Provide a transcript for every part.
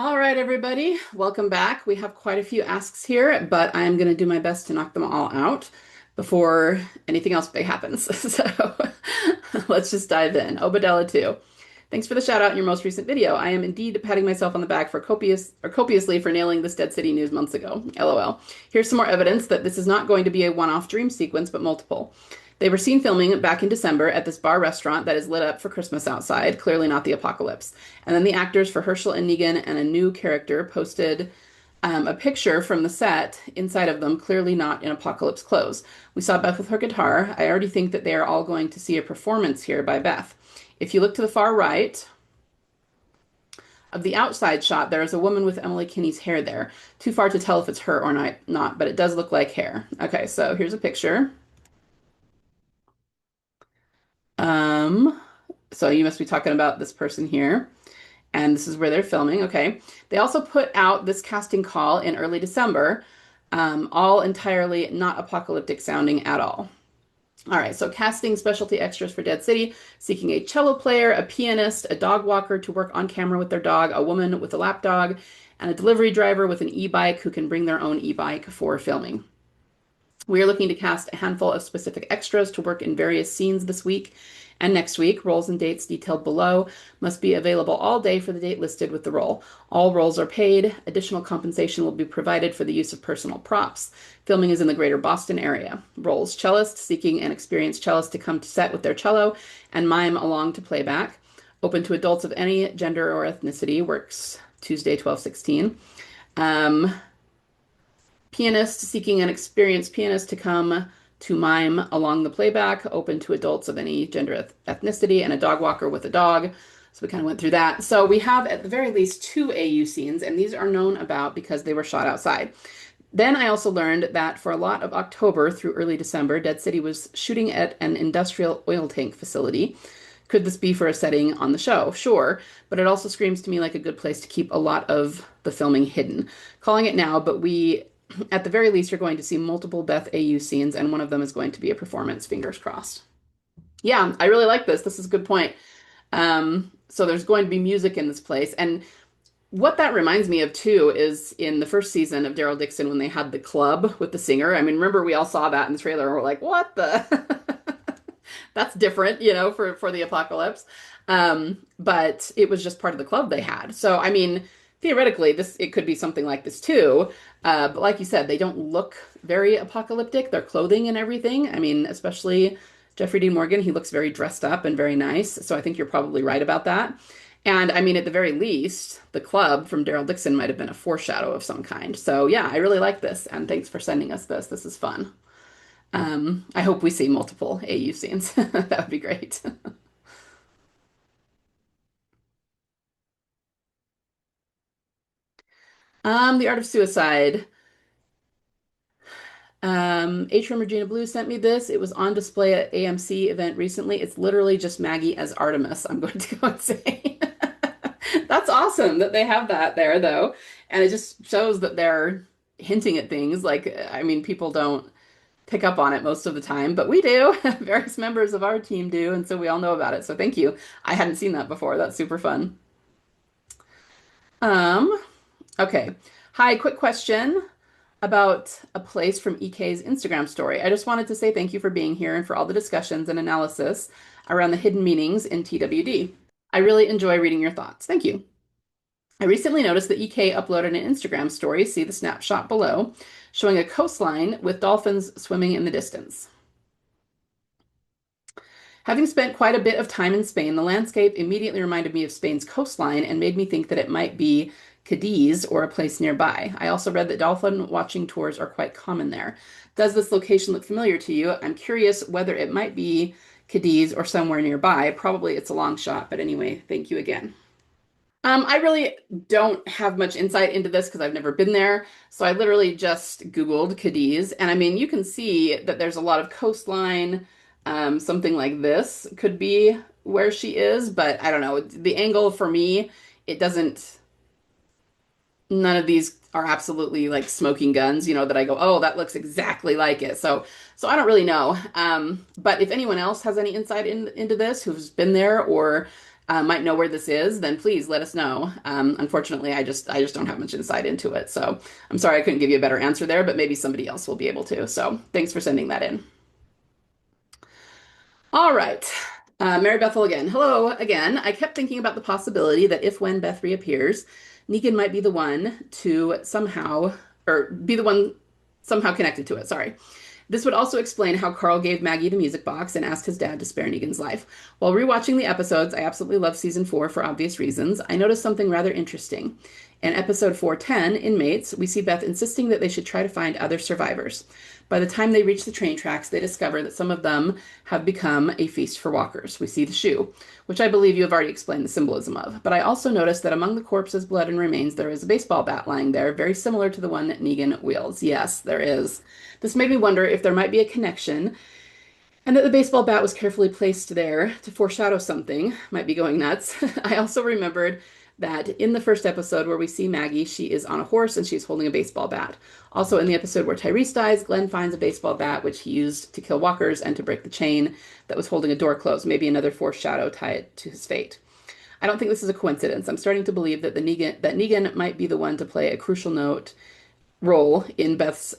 All right, everybody, welcome back. We have quite a few asks here, but I'm going to do my best to knock them all out before anything else big happens. So let's just dive in. Obadella 2. Thanks for the shout out in your most recent video. I am indeed patting myself on the back for copiously for nailing this Dead City news months ago. LOL. Here's some more evidence that this is not going to be a one-off dream sequence, but multiple. They were seen filming back in December at this bar restaurant that is lit up for Christmas outside, clearly not the apocalypse. And then the actors for Herschel and Negan and a new character posted a picture from the set, inside of them, clearly not in apocalypse clothes. We saw Beth with her guitar. I already think that they are all going to see a performance here by Beth. If you look to the far right of the outside shot, there is a woman with Emily Kinney's hair there. Too far to tell if it's her or not, but it does look like hair. Okay, so here's a picture. Um, so you must be talking about this person here. And this is where they're filming. Okay. They also put out this casting call in early December, all entirely not apocalyptic sounding at all. All right, so casting specialty extras for Dead City, seeking a cello player, a pianist, a dog walker to work on camera with their dog, a woman with a lap dog, and a delivery driver with an e-bike who can bring their own e-bike for filming. We are looking to cast a handful of specific extras to work in various scenes this week and next week. Roles and dates detailed below must be available all day for the date listed with the role. All roles are paid. Additional compensation will be provided for the use of personal props. Filming is in the greater Boston area. Roles: cellist, seeking an experienced cellist to come to set with their cello and mime along to playback. Open to adults of any gender or ethnicity. Works Tuesday, 12/16. Pianist, seeking an experienced pianist to come to mime along the playback, open to adults of any gender ethnicity, and a dog walker with a dog. So we kind of went through that. So we have at the very least 2 AU scenes, and these are known about because they were shot outside. Then I also learned that for a lot of October through early December, Dead City was shooting at an industrial oil tank facility. Could this be for a setting on the show? Sure, but it also screams to me like a good place to keep a lot of the filming hidden. Calling it now, but we at the very least, you're going to see multiple Beth AU scenes, and one of them is going to be a performance, fingers crossed. Yeah, I really like this. This is a good point. So there's going to be music in this place. And what that reminds me of, too, is in the first season of Daryl Dixon when they had the club with the singer. I mean, remember, we all saw that in the trailer, and we're like, what the? That's different, for the apocalypse. But it was just part of the club they had. So, I mean, theoretically, it could be something like this too. But like you said, they don't look very apocalyptic. Their clothing and everything. I mean, especially Jeffrey Dean Morgan, he looks very dressed up and very nice. So I think you're probably right about that. And I mean, at the very least, the club from Daryl Dixon might have been a foreshadow of some kind. So yeah, I really like this. And thanks for sending us this. This is fun. I hope we see multiple AU scenes. That would be great. The Art of Suicide. Atrium Regina Blue sent me this. It was on display at AMC event recently. It's literally just Maggie as Artemis. I'm going to go and say. That's awesome that they have that there, though. And it just shows that they're hinting at things. Like, I mean, people don't pick up on it most of the time, but we do. Various members of our team do, and so we all know about it. So thank you. I hadn't seen that before. That's super fun. Um, okay. Hi, quick question about a place from EK's Instagram story. I just wanted to say thank you for being here and for all the discussions and analysis around the hidden meanings in TWD. I really enjoy reading your thoughts. Thank you. I recently noticed that EK uploaded an Instagram story, see the snapshot below, showing a coastline with dolphins swimming in the distance. Having spent quite a bit of time in Spain, the landscape immediately reminded me of Spain's coastline and made me think that it might be Cadiz or a place nearby. I also read that dolphin watching tours are quite common there. Does this location look familiar to you? I'm curious whether it might be Cadiz or somewhere nearby. Probably it's a long shot, but anyway, thank you again. I really don't have much insight into this because I've never been there. So I literally just Googled Cadiz. And I mean, you can see that there's a lot of coastline. Something like this could be where she is, but I don't know. The angle for me, it doesn't, none of these are absolutely like smoking guns, that I go, oh, that looks exactly like it. So I don't really know. But if anyone else has any insight into this, who's been there or might know where this is, then please let us know. Unfortunately, I just don't have much insight into it. So I'm sorry I couldn't give you a better answer there, but maybe somebody else will be able to. So thanks for sending that in. All right. Mary Bethel again. Hello again. I kept thinking about the possibility that if when Beth reappears, Negan might be the one to somehow, or be the one somehow connected to it. Sorry. This would also explain how Carl gave Maggie the music box and asked his dad to spare Negan's life. While rewatching the episodes, I absolutely love season 4 for obvious reasons. I noticed something rather interesting. In episode 410, Inmates, we see Beth insisting that they should try to find other survivors. By the time they reach the train tracks, they discover that some of them have become a feast for walkers. We see the shoe, which I believe you have already explained the symbolism of. But I also noticed that among the corpse's blood and remains, there is a baseball bat lying there, very similar to the one that Negan wields. Yes, there is. This made me wonder if there might be a connection and that the baseball bat was carefully placed there to foreshadow something. Might be going nuts. I also remembered that in the first episode where we see Maggie, she is on a horse and she's holding a baseball bat. Also in the episode where Tyrese dies, Glenn finds a baseball bat which he used to kill walkers and to break the chain that was holding a door closed. Maybe another foreshadow tied to his fate. I don't think this is a coincidence. I'm starting to believe that Negan might be the one to play a crucial role in Beth's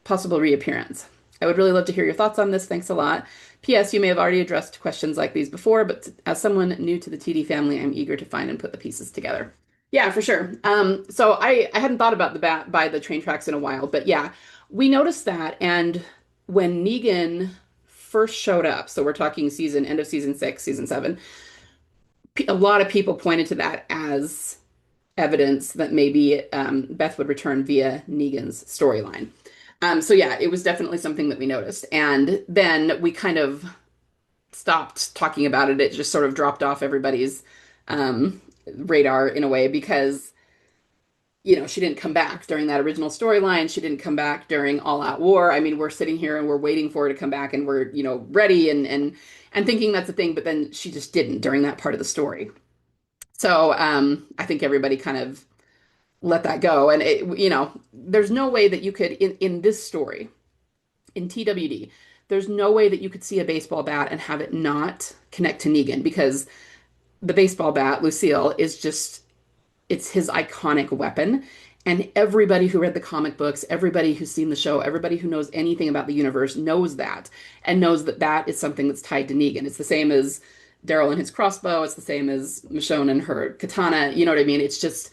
possible reappearance. I would really love to hear your thoughts on this. Thanks a lot. P.S. You may have already addressed questions like these before, but as someone new to the TD family, I'm eager to find and put the pieces together. Yeah, for sure. So I hadn't thought about the bat by the train tracks in a while, but yeah, we noticed that. And when Negan first showed up, so we're talking end of season 6, season 7, a lot of people pointed to that as evidence that maybe Beth would return via Negan's storyline. So yeah, it was definitely something that we noticed. And then we kind of stopped talking about it. It just sort of dropped off everybody's radar in a way because, she didn't come back during that original storyline. She didn't come back during All Out War. I mean, we're sitting here and we're waiting for her to come back and we're, ready and thinking that's a thing, but then she just didn't during that part of the story. So I think everybody kind of let that go. And there's no way that you could in this story, in TWD, there's no way that you could see a baseball bat and have it not connect to Negan because the baseball bat, Lucille, it's his iconic weapon. And everybody who read the comic books, everybody who's seen the show, everybody who knows anything about the universe knows that and knows that that is something that's tied to Negan. It's the same as Daryl and his crossbow. It's the same as Michonne and her katana. You know what I mean? It's just,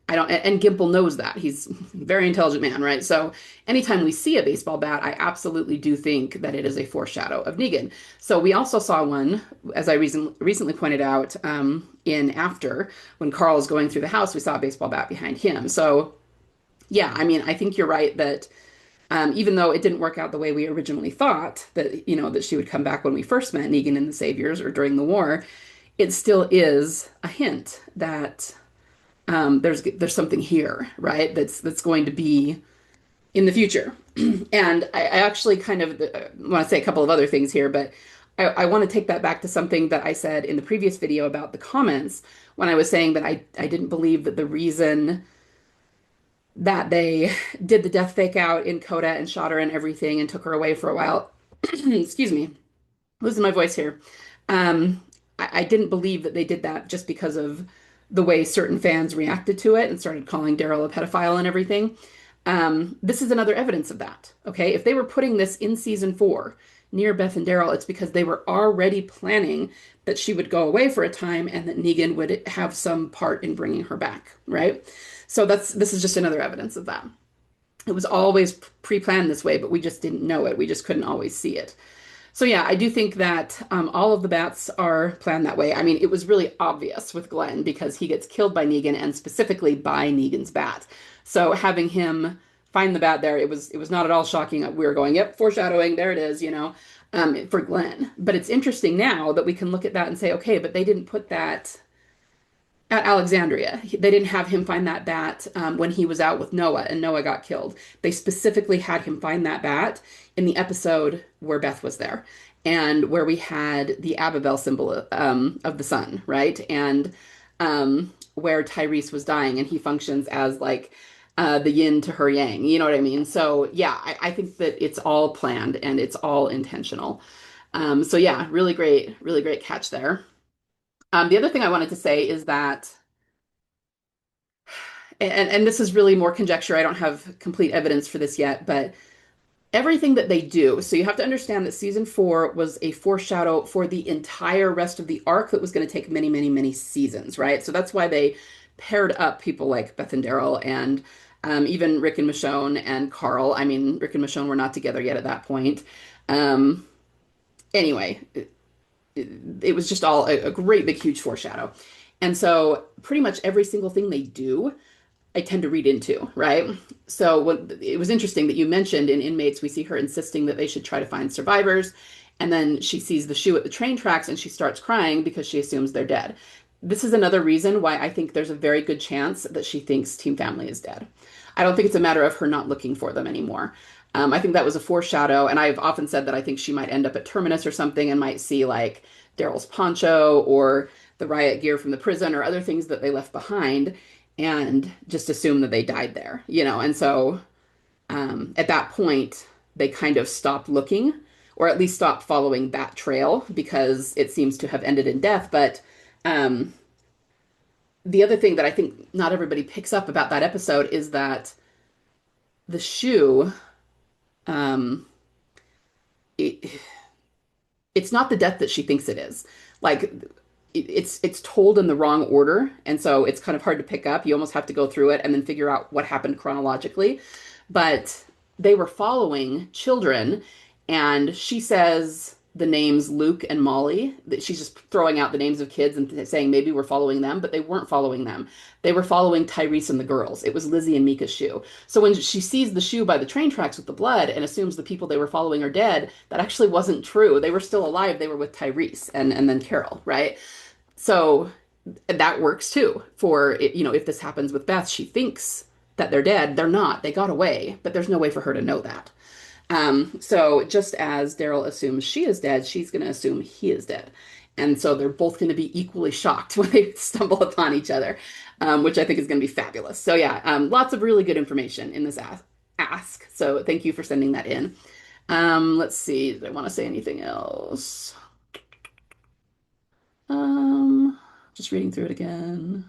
and Gimple knows that. He's a very intelligent man, right? So anytime we see a baseball bat, I absolutely do think that it is a foreshadow of Negan. So we also saw one, as I recently pointed out, in After, when Carl is going through the house, we saw a baseball bat behind him. So yeah, I mean, I think you're right that even though it didn't work out the way we originally thought, that, that she would come back when we first met Negan and the Saviors or during the war, it still is a hint that there's something here, right? That's going to be in the future. And I actually kind of want to say a couple of other things here, but I want to take that back to something that I said in the previous video about the comments when I was saying that I didn't believe that the reason that they did the death fake out in Coda and shot her and everything and took her away for a while. Excuse me, losing my voice here. I didn't believe that they did that just because of the way certain fans reacted to it and started calling Daryl a pedophile and everything. This is another evidence of that. Okay, if they were putting this in season 4 near Beth and Daryl, it's because they were already planning that she would go away for a time and that Negan would have some part in bringing her back, right? So this is just another evidence of that. It was always pre-planned this way, but we just didn't know it. We just couldn't always see it. So yeah, I do think that all of the bats are planned that way. I mean, it was really obvious with Glenn because he gets killed by Negan and specifically by Negan's bat. So having him find the bat there, it was not at all shocking. We were going, yep, foreshadowing, there it is, for Glenn. But it's interesting now that we can look at that and say, okay, but they didn't put that at Alexandria. They didn't have him find that bat when he was out with Noah and Noah got killed. They specifically had him find that bat in the episode where Beth was there and where we had the Abibel symbol of the sun, right? And where Tyrese was dying and he functions as like the yin to her yang, you know what I mean? So yeah, I think that it's all planned and it's all intentional. So yeah, really great catch there. The other thing I wanted to say is that, and this is really more conjecture, I don't have complete evidence for this yet, but everything that they do. So you have to understand that season four was a foreshadow for the entire rest of the arc that was going to take many, many, many seasons, right? So that's why they paired up people like Beth and Daryl and even Rick and Michonne and Carl. I mean, Rick and Michonne were not together yet at that point. Um, anyway, it was just all a great big huge foreshadow. And so pretty much every single thing they do I tend to read into, right? So what it was interesting that you mentioned in Inmates, we see her insisting that they should try to find survivors, and then she sees the shoe at the train tracks and she starts crying because she assumes they're dead. This is another reason why I think there's a very good chance that she thinks Team Family is dead. I don't think it's a matter of her not looking for them anymore. I think that was a foreshadow, and I've often said that I think she might end up at Terminus or something and might see like Daryl's poncho or the riot gear from the prison or other things that they left behind and just assume that they died there, And so at that point, they kind of stopped looking, or at least stopped following that trail because it seems to have ended in death. But um, the other thing that I think not everybody picks up about that episode is that the shoe, um, it, it's not the death that she thinks it is. Like it's told in the wrong order, and so it's kind of hard to pick up. You almost have to go through it and then figure out what happened chronologically. But they were following children, and she says the names Luke and Molly. That she's just throwing out the names of kids and saying maybe we're following them, but they weren't following them. They were following Tyrese and the girls. It was Lizzie and Mika's shoe. So when she sees the shoe by the train tracks with the blood and assumes the people they were following are dead, that actually wasn't true. They were still alive. They were with Tyrese and then Carol, right? So that works too for, if this happens with Beth, she thinks that they're dead. They're not. They got away, but there's no way for her to know that. So just as Daryl assumes she is dead, she's going to assume he is dead. And so they're both going to be equally shocked when they stumble upon each other, which I think is going to be fabulous. So yeah, lots of really good information in this ask. So thank you for sending that in. Let's see. Did I want to say anything else? Um, just reading through it again.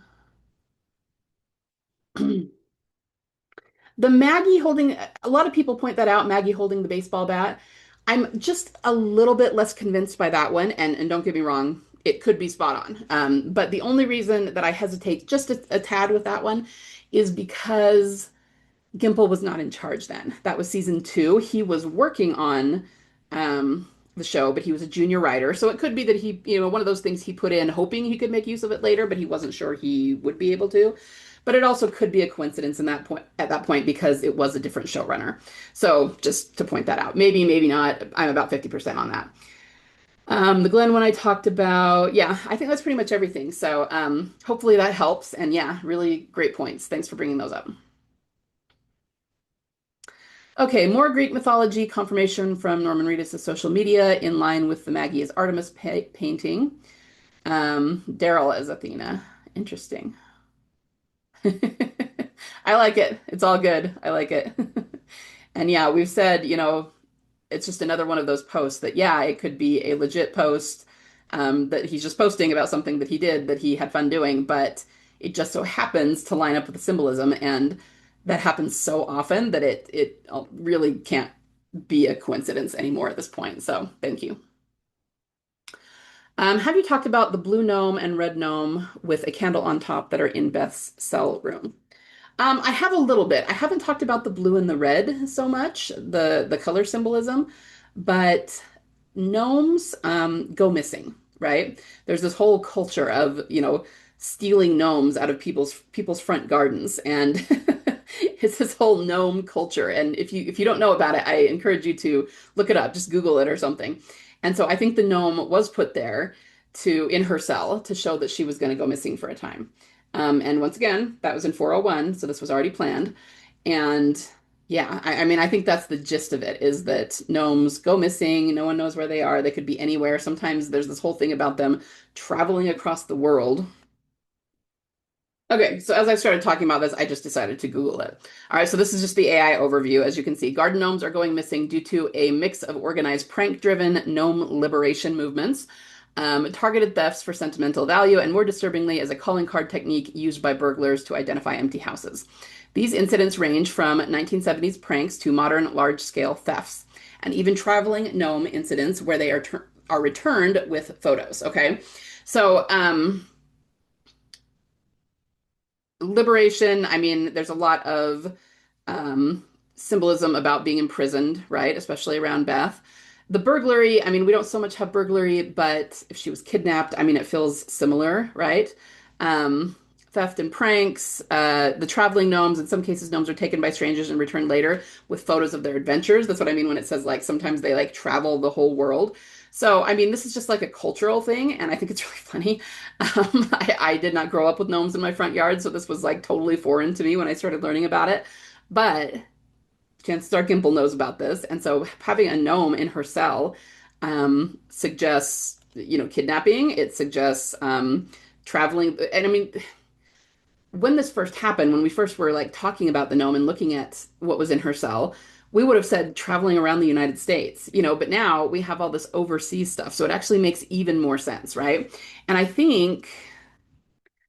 The Maggie holding, a lot of people point that out, Maggie holding the baseball bat. I'm just a little bit less convinced by that one, and don't get me wrong, it could be spot on. But the only reason that I hesitate just a tad with that one is because Gimple was not in charge then. That was season two. He was working on the show, but he was a junior writer. So it could be that he, one of those things he put in hoping he could make use of it later, but he wasn't sure he would be able to. But it also could be a coincidence in that point at that point because it was a different showrunner. So just to point that out. Maybe, maybe not. I'm about 50% on that. The Glenn one I talked about, yeah, I think that's pretty much everything. So hopefully that helps. And yeah, really great points. Thanks for bringing those up. Okay, more Greek mythology confirmation from Norman Reedus' social media in line with the Maggie as Artemis painting. Daryl as Athena. Interesting. I like it. It's all good. I like it. And yeah, we've said, it's just another one of those posts that, yeah, it could be a legit post that he's just posting about something that he did that he had fun doing, but it just so happens to line up with the symbolism. And that happens so often that it really can't be a coincidence anymore at this point. So thank you. Have you talked about the blue gnome and red gnome with a candle on top that are in Beth's cell room? I have a little bit. I haven't talked about the blue and the red so much, the color symbolism, but gnomes go missing, right? There's this whole culture of, stealing gnomes out of people's front gardens, and it's this whole gnome culture. And if you don't know about it, I encourage you to look it up. Just Google it or something. And so I think the gnome was put there in her cell to show that she was going to go missing for a time. And once again, that was in 401, so this was already planned. And yeah, I mean, I think that's the gist of it, is that gnomes go missing. No one knows where they are. They could be anywhere. Sometimes there's this whole thing about them traveling across the world. Okay, so as I started talking about this, I just decided to Google it. All right, so this is just the AI overview. As you can see, garden gnomes are going missing due to a mix of organized prank-driven gnome liberation movements. Targeted thefts for sentimental value, and more disturbingly, as a calling card technique used by burglars to identify empty houses. These incidents range from 1970s pranks to modern large-scale thefts, and even traveling gnome incidents where they are returned with photos. Okay, so liberation. I mean, there's a lot of um, symbolism about being imprisoned, right? Especially around Beth. The burglary, I mean, we don't so much have burglary, but if she was kidnapped, I mean, it feels similar, right? Um, Theft and pranks, the traveling gnomes, in some cases, gnomes are taken by strangers and returned later with photos of their adventures. That's what I mean when it says like sometimes they like travel the whole world. So, I mean, this is just like a cultural thing, and I think it's really funny. I did not grow up with gnomes in my front yard, so this was like totally foreign to me when I started learning about it. But chances are Gimple knows about this, and so having a gnome in her cell suggests, kidnapping. It suggests traveling, and I mean, when this first happened, when we first were like talking about the gnome and looking at what was in her cell, we would have said traveling around the United States, but now we have all this overseas stuff, so it actually makes even more sense, right? And I think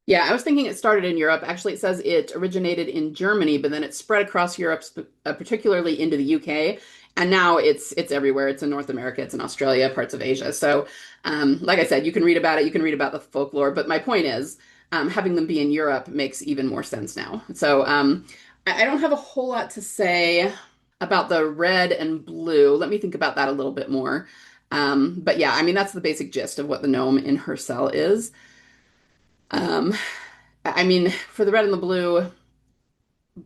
yeah, I was thinking it started in Europe. Actually, it says it originated in Germany, but then it spread across Europe, particularly into the UK, and now it's everywhere. It's in North America, it's in Australia, parts of Asia. So, like I said, you can read about it, you can read about the folklore. But my point is, having them be in Europe makes even more sense now. So, I don't have a whole lot to say about the red and blue. Let me think about that a little bit more. But yeah, I mean, that's the basic gist of what the gnome in her cell is. Um, I mean, for the red and the blue,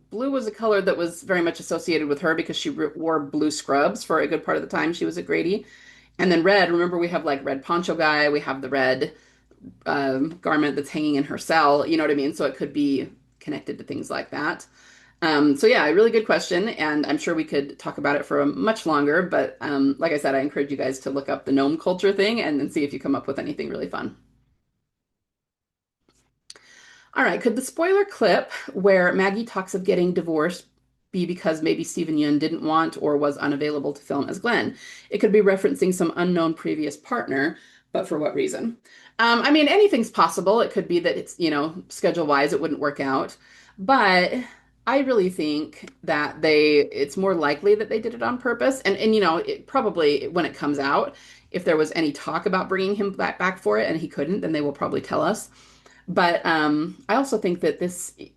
blue was a color that was very much associated with her because she wore blue scrubs for a good part of the time she was at Grady. And then red, remember we have like red poncho guy, we have the red garment that's hanging in her cell, you know what I mean? So it could be connected to things like that. So yeah, a really good question, and I'm sure we could talk about it for much longer, but like I said, I encourage you guys to look up the gnome culture thing and then see if you come up with anything really fun. All right, could the spoiler clip where Maggie talks of getting divorced be because maybe Steven Yeun didn't want or was unavailable to film as Glenn? It could be referencing some unknown previous partner, but for what reason? I mean, anything's possible. It could be that it's, schedule-wise, it wouldn't work out. But I really think that it's more likely that they did it on purpose. And it probably, when it comes out, if there was any talk about bringing him back for it and he couldn't, then they will probably tell us. But I also think that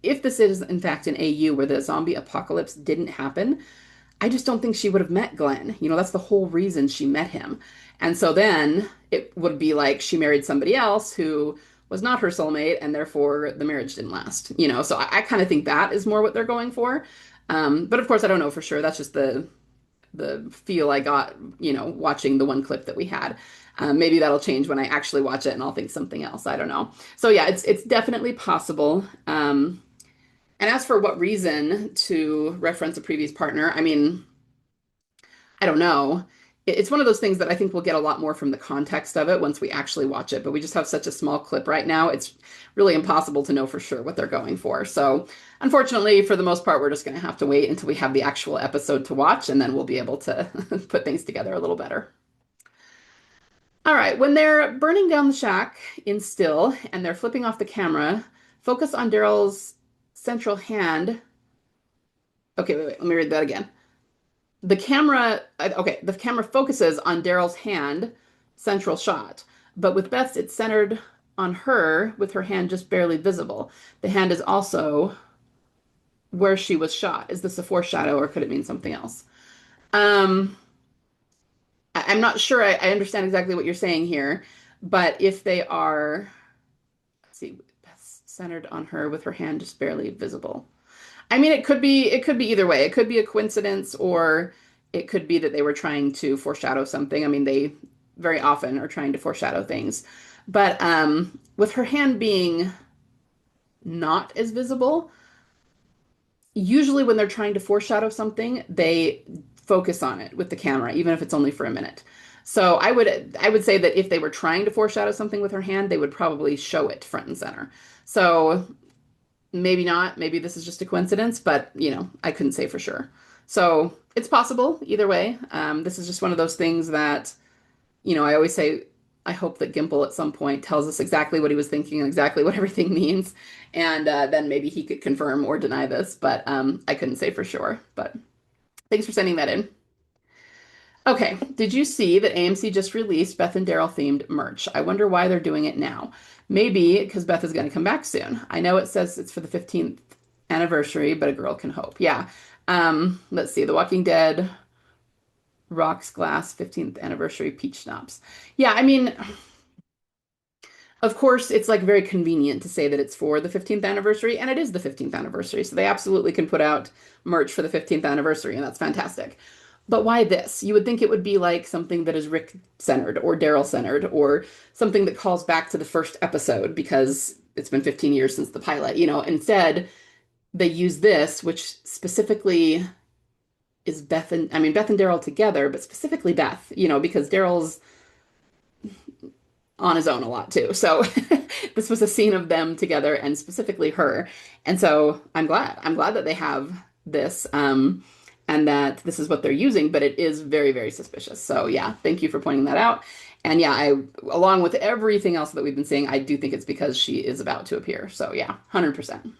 if this is in fact an AU where the zombie apocalypse didn't happen, I just don't think she would have met Glenn. That's the whole reason she met him. And so then it would be like she married somebody else who was not her soulmate, and therefore the marriage didn't last. So I kind of think that is more what they're going for. But of course, I don't know for sure. That's just the feel I got, watching the one clip that we had. Maybe that'll change when I actually watch it and I'll think something else. I don't know. So yeah, it's definitely possible. And as for what reason to reference a previous partner, I mean, I don't know. It's one of those things that I think we'll get a lot more from the context of it once we actually watch it, but we just have such a small clip right now. It's really impossible to know for sure what they're going for. So, unfortunately, for the most part, we're just going to have to wait until we have the actual episode to watch, and then we'll be able to put things together a little better. All right, when they're burning down the shack in still and they're flipping off the camera, focus on Daryl's central hand. Okay, wait, let me read that again. The camera focuses on Daryl's hand, central shot, but with Beth's, it's centered on her with her hand just barely visible. The hand is also where she was shot. Is this a foreshadow or could it mean something else? Um, I'm not sure I understand exactly what you're saying here, but if they are, let's see, Beth's centered on her with her hand just barely visible. I mean, it could be either way. It could be a coincidence or it could be that they were trying to foreshadow something. I mean, they very often are trying to foreshadow things. But with her hand being not as visible, usually when they're trying to foreshadow something, they focus on it with the camera, even if it's only for a minute. So I would say that if they were trying to foreshadow something with her hand, they would probably show it front and center. So maybe not. Maybe this is just a coincidence, but I couldn't say for sure. So it's possible either way. This is just one of those things that, I always say I hope that Gimple at some point tells us exactly what he was thinking and exactly what everything means. And then maybe he could confirm or deny this, but I couldn't say for sure. But thanks for sending that in. Okay, did you see that AMC just released Beth and Daryl themed merch? I wonder why they're doing it now. Maybe because Beth is going to come back soon. I know it says it's for the 15th anniversary, but a girl can hope. Yeah. Let's see. The Walking Dead Rocks Glass 15th anniversary peach schnapps. Yeah, I mean, of course, it's like very convenient to say that it's for the 15th anniversary, and it is the 15th anniversary. So they absolutely can put out merch for the 15th anniversary, and that's fantastic. But why this? You would think it would be like something that is Rick centered or Daryl centered or something that calls back to the first episode because it's been 15 years since the pilot. Instead, they use this, which specifically is Beth and Daryl together, but specifically Beth, because Daryl's on his own a lot too. So this was a scene of them together and specifically her. And so I'm glad. I'm glad that they have this and that this is what they're using, but it is very, very suspicious. So yeah, thank you for pointing that out. And yeah, along with everything else that we've been seeing, I do think it's because she is about to appear. So yeah, 100%.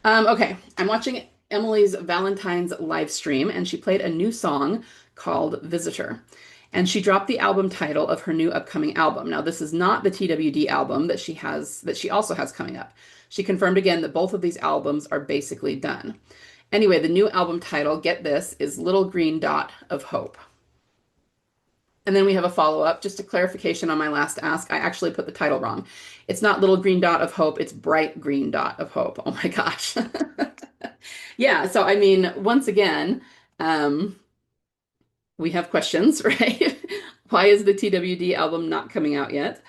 Okay, I'm watching Emily's Valentine's live stream, and she played a new song called Visitor. And she dropped the album title of her new upcoming album. Now, this is not the TWD album that she also has coming up. She confirmed again that both of these albums are basically done. Anyway, the new album title, get this, is Little Green Dot of Hope. And then we have a follow-up, just a clarification on my last ask. I actually put the title wrong. It's not Little Green Dot of Hope, it's Bright Green Dot of Hope. Oh my gosh. Yeah, so I mean, once again, we have questions, right? Why is the TWD album not coming out yet?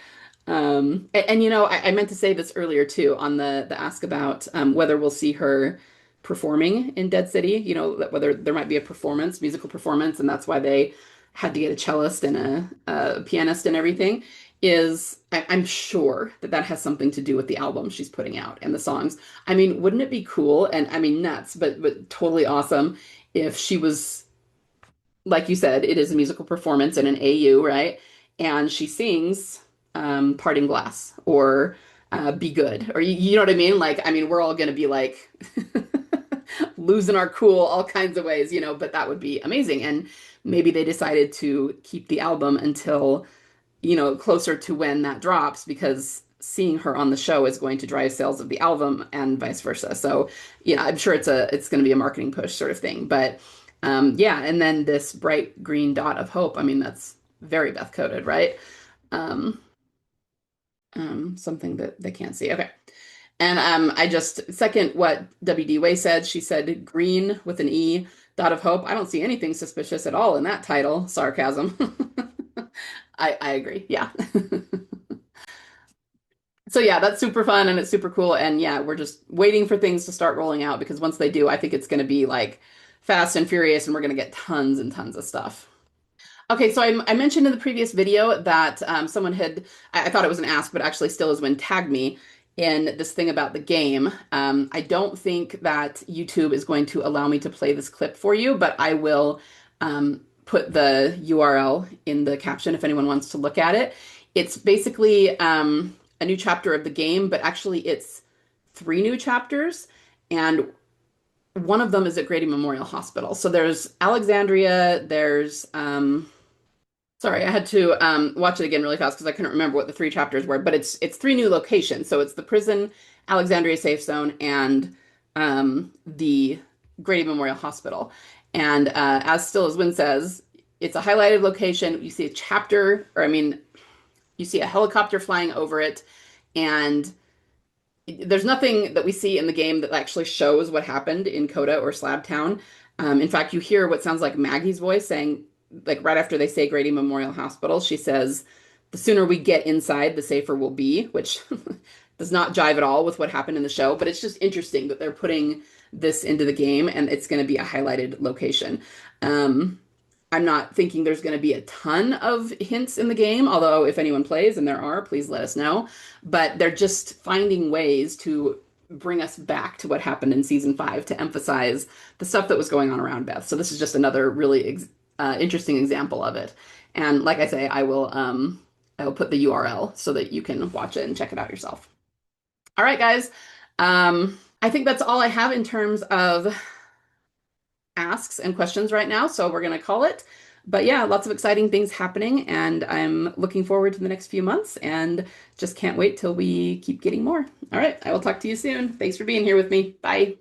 I meant to say this earlier too on the ask about whether we'll see her performing in Dead City, whether there might be a performance, musical performance, and that's why they had to get a cellist and a pianist and everything, I'm sure that has something to do with the album she's putting out and the songs. I mean, wouldn't it be cool? And I mean, nuts, but totally awesome if she was, like you said, it is a musical performance in an AU, right? And she sings Parting Glass or Be Good, or you know what I mean? Like, I mean, we're all going to be like losing our cool all kinds of ways, but that would be amazing. And maybe they decided to keep the album until, closer to when that drops because seeing her on the show is going to drive sales of the album and vice versa. So, yeah, I'm sure it's going to be a marketing push sort of thing. But yeah, and then this bright green dot of hope. I mean, that's very Beth coded, right? Um, Something that they can't see. Okay. And I just second what WD Way said. She said green with an E, dot of hope. I don't see anything suspicious at all in that title. Sarcasm. I agree. Yeah. So yeah, that's super fun and it's super cool. And yeah, we're just waiting for things to start rolling out because once they do, I think it's going to be like fast and furious and we're going to get tons and tons of stuff. Okay, so I mentioned in the previous video that someone I thought it was an ask, but actually still is when tagged me in this thing about the game. I don't think that YouTube is going to allow me to play this clip for you, but I will put the URL in the caption if anyone wants to look at it. It's basically a new chapter of the game, but actually it's 3 new chapters, and one of them is at Grady Memorial Hospital. So there's Alexandria, there's sorry, I had to watch it again really fast because I couldn't remember what the 3 chapters were, but it's 3 new locations. So it's the prison, Alexandria Safe Zone, and the Grady Memorial Hospital. And as Still as Wind says, it's a highlighted location. You see a chapter, or I mean, you see a helicopter flying over it, and there's nothing that we see in the game that actually shows what happened in Coda or Slabtown. In fact, you hear what sounds like Maggie's voice saying, like right after they say Grady Memorial Hospital, she says, the sooner we get inside, the safer we'll be, which does not jive at all with what happened in the show. But it's just interesting that they're putting this into the game and it's going to be a highlighted location. I'm not thinking there's going to be a ton of hints in the game, although if anyone plays, and there are, please let us know. But they're just finding ways to bring us back to what happened in season 5 to emphasize the stuff that was going on around Beth. So this is just another really interesting example of it. And like I say, I will put the URL so that you can watch it and check it out yourself. All right, guys. I think that's all I have in terms of asks and questions right now, so we're going to call it. But yeah, lots of exciting things happening, and I'm looking forward to the next few months and just can't wait till we keep getting more. All right, I will talk to you soon. Thanks for being here with me. Bye.